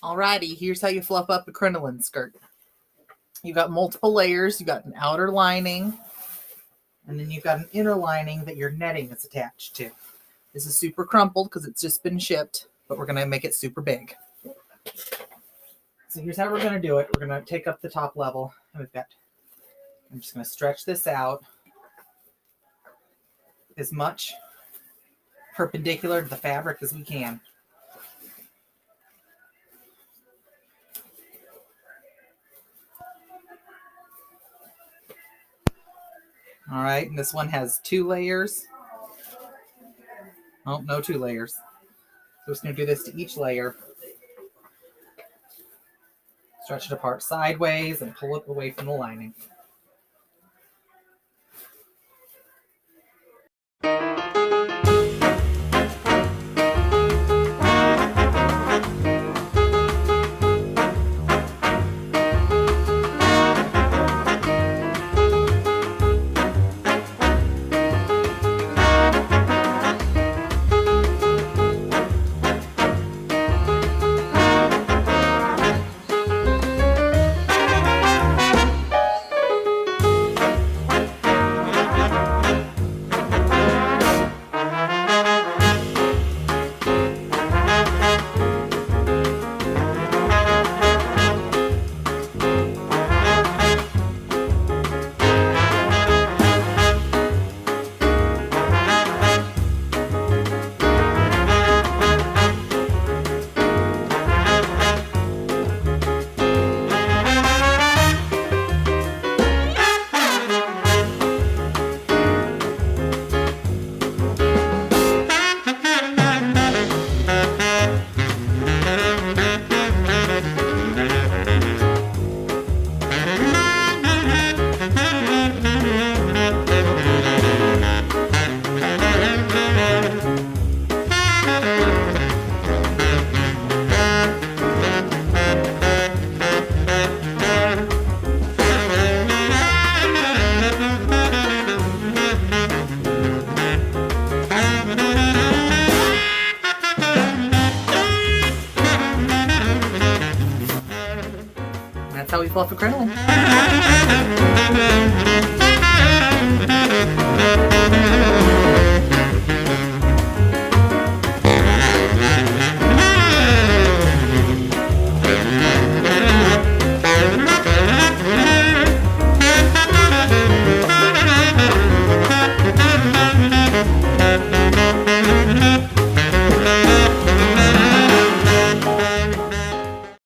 Alrighty, here's how you fluff up a crinoline skirt. You've got multiple layers. You've got an outer lining, and then you've got an inner lining that your netting is attached to. This is super crumpled because it's just been shipped, but we're going to make it super big. So here's how we're going to do it. We're going to take up the top level, and I'm just going to stretch this out as much perpendicular to the fabric as we can. All right, and this one has 2 layers. Oh, no 2 layers. So we're just going to do this to each layer. Stretch it apart sideways and pull it away from the lining. That's how we fluff a crinoline.